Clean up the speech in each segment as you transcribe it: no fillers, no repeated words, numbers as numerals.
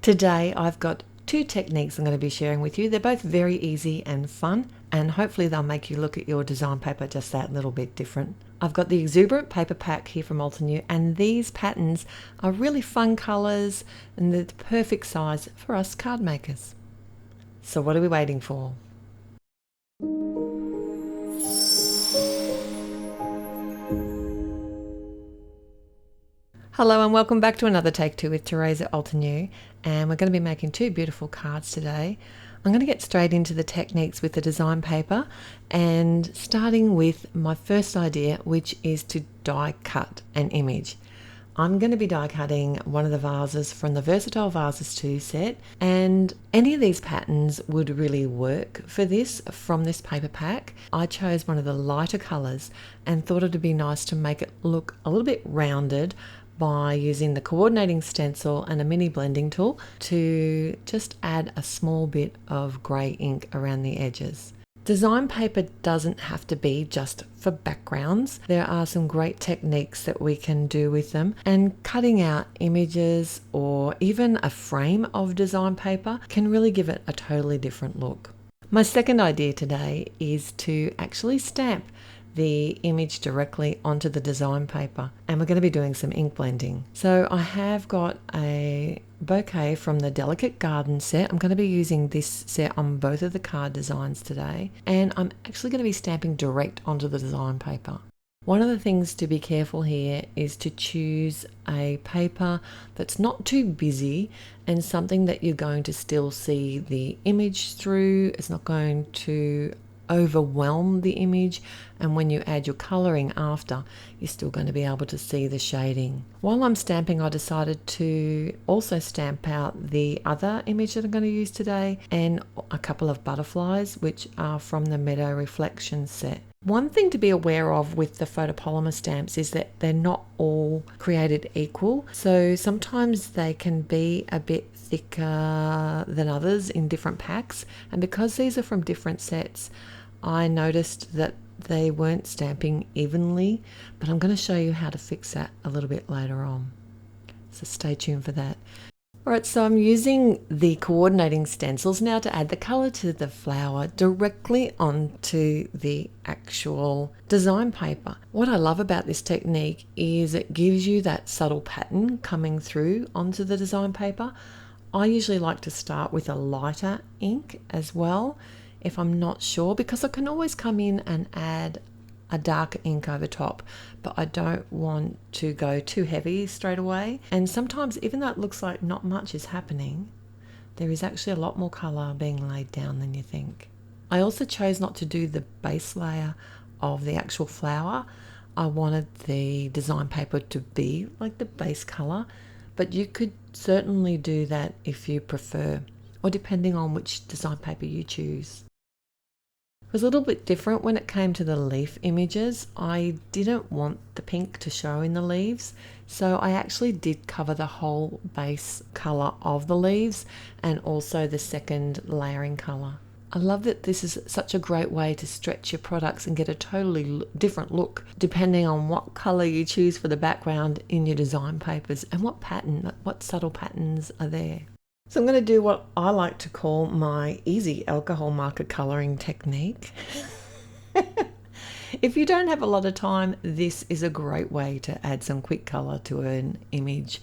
Today I've got two techniques I'm going to be sharing with you. They're both very easy and fun, and hopefully they'll make you look at your design paper just that little bit different. I've got the Exuberant paper pack here from Altenew, and these patterns are really fun colours and they're the perfect size for us card makers. So what are we waiting for? Hello and welcome back to another Take Two with Therese at Altenew, and we're going to be making two beautiful cards today. I'm going to get straight into the techniques with the design paper, and starting with my first idea, which is to die cut an image. I'm going to be die cutting one of the vases from the Versatile Vases 2 set, and any of these patterns would really work for this from this paper pack. I chose one of the lighter colours and thought it'd be nice to make it look a little bit rounded by using the coordinating stencil and a mini blending tool to just add a small bit of grey ink around the edges. Design paper doesn't have to be just for backgrounds. There are some great techniques that we can do with them, and cutting out images or even a frame of design paper can really give it a totally different look. My second idea today is to actually stamp the image directly onto the design paper, and we're going to be doing some ink blending. So I have got a bouquet from the Delicate Garden set. I'm going to be using this set on both of the card designs today, and I'm actually going to be stamping direct onto the design paper. One of the things to be careful here is to choose a paper that's not too busy and something that you're going to still see the image through. It's not going to overwhelm the image, and when you add your colouring after, you're still going to be able to see the shading. While I'm stamping, I decided to also stamp out the other image that I'm going to use today and a couple of butterflies, which are from the Meadow Reflection set. One thing to be aware of with the photopolymer stamps is that they're not all created equal, so sometimes they can be a bit thicker than others in different packs, and because these are from different sets, I noticed that they weren't stamping evenly, but I'm going to show you how to fix that a little bit later on, so stay tuned for that. Alright, so I'm using the coordinating stencils now to add the colour to the flower directly onto the actual design paper. What I love about this technique is it gives you that subtle pattern coming through onto the design paper. I usually like to start with a lighter ink as well if I'm not sure, because I can always come in and add a darker ink over top, but I don't want to go too heavy straight away. And sometimes, even though it looks like not much is happening, there is actually a lot more colour being laid down than you think. I also chose not to do the base layer of the actual flower. I wanted the design paper to be like the base colour, but you could certainly do that if you prefer, or depending on which design paper you choose. It was a little bit different when it came to the leaf images. I didn't want the pink to show in the leaves, so I actually did cover the whole base colour of the leaves and also the second layering colour. I love that this is such a great way to stretch your products and get a totally different look depending on what colour you choose for the background in your design papers and what pattern, what subtle patterns are there. So I'm going to do what I like to call my easy alcohol marker colouring technique. If you don't have a lot of time, this is a great way to add some quick colour to an image,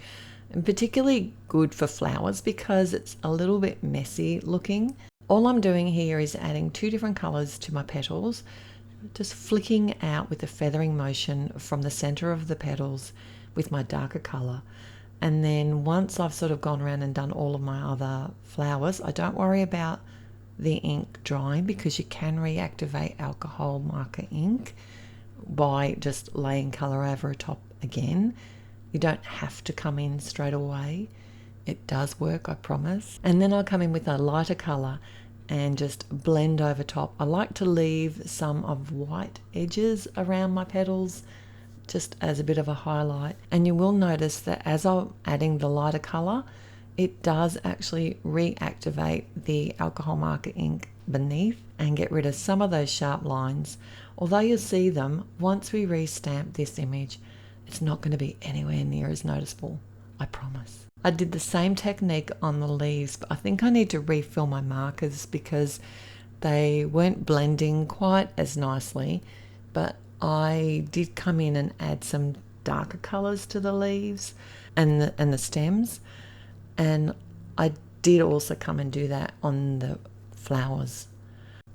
and particularly good for flowers because it's a little bit messy looking. All I'm doing here is adding two different colours to my petals, just flicking out with a feathering motion from the centre of the petals with my darker colour. And then once I've sort of gone around and done all of my other flowers, I don't worry about the ink drying because you can reactivate alcohol marker ink by just laying colour over top again. You don't have to come in straight away. It does work, I promise. And then I'll come in with a lighter colour and just blend over top. I like to leave some of white edges around my petals just as a bit of a highlight, and you will notice that as I'm adding the lighter colour, it does actually reactivate the alcohol marker ink beneath and get rid of some of those sharp lines. Although you'll see them once we restamp this image, it's not going to be anywhere near as noticeable, I promise. I did the same technique on the leaves, but I think I need to refill my markers because they weren't blending quite as nicely. But I did come in and add some darker colours to the leaves and the stems, and I did also come and do that on the flowers.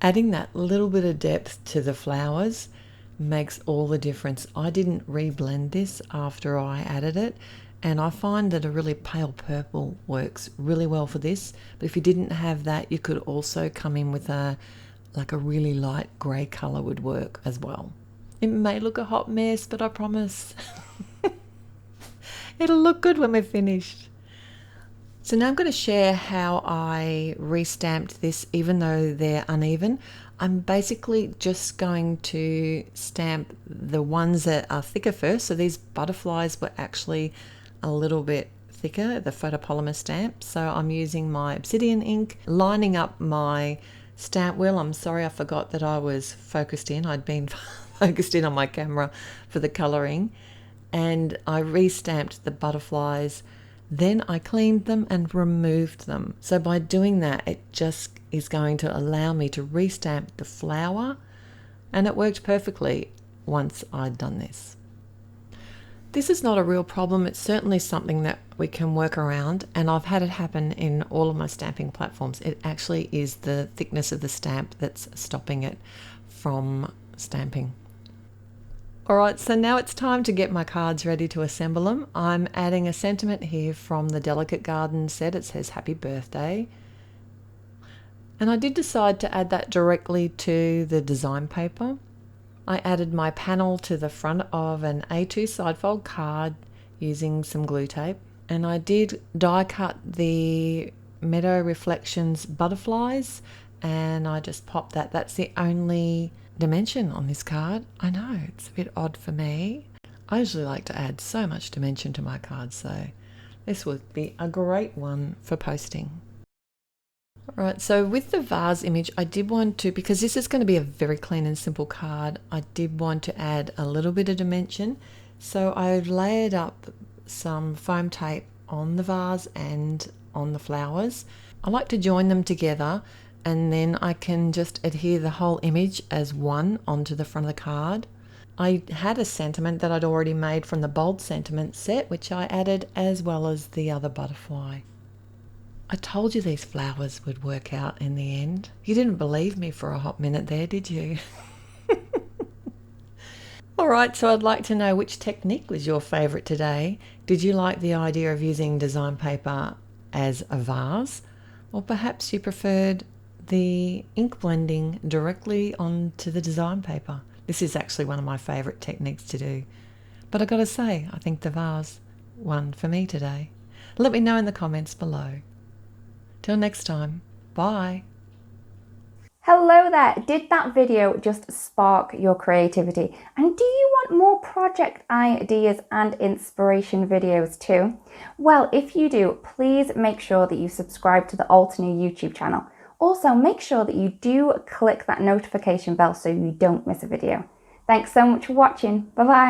Adding that little bit of depth to the flowers makes all the difference. I didn't reblend this after I added it, and I find that a really pale purple works really well for this. But if you didn't have that, you could also come in with a really light grey colour would work as well. It may look a hot mess, but I promise it'll look good when we're finished. So now I'm going to share how I restamped this, even though they're uneven. I'm basically just going to stamp the ones that are thicker first. So these butterflies were actually a little bit thicker, the photopolymer stamp. So I'm using my obsidian ink, lining up my stamp wheel. I'm sorry I forgot that I was focused in. I'd been focused in on my camera for the colouring. And I restamped the butterflies. Then I cleaned them and removed them. So by doing that, it just is going to allow me to restamp the flower, and it worked perfectly once I'd done this. This is not a real problem. It's certainly something that we can work around, and I've had it happen in all of my stamping platforms. It actually is the thickness of the stamp that's stopping it from stamping. Alright, so now it's time to get my cards ready to assemble them. I'm adding a sentiment here from the Delicate Garden set. It says happy birthday. And I did decide to add that directly to the design paper. I added my panel to the front of an A2 sidefold card using some glue tape. And I did die cut the Meadow Reflections butterflies, and I just popped that. That's the only dimension on this card. I know, it's a bit odd for me. I usually like to add so much dimension to my cards, so this would be a great one for posting. Alright, so with the vase image, I did want to, because this is going to be a very clean and simple card, I did want to add a little bit of dimension. So I've layered up some foam tape on the vase and on the flowers. I like to join them together, and then I can just adhere the whole image as one onto the front of the card. I had a sentiment that I'd already made from the bold sentiment set, which I added, as well as the other butterfly. I told you these flowers would work out in the end. You didn't believe me for a hot minute there, did you? Alright, so I'd like to know which technique was your favourite today. Did you like the idea of using design paper as a vase? Or perhaps you preferred the ink blending directly onto the design paper? This is actually one of my favourite techniques to do. But I gotta say, I think the vase won for me today. Let me know in the comments below. Till next time, bye. Hello there, did that video just spark your creativity? And do you want more project ideas and inspiration videos too? Well, if you do, please make sure that you subscribe to the Altenew YouTube channel. Also, make sure that you do click that notification bell so you don't miss a video. Thanks so much for watching. Bye bye.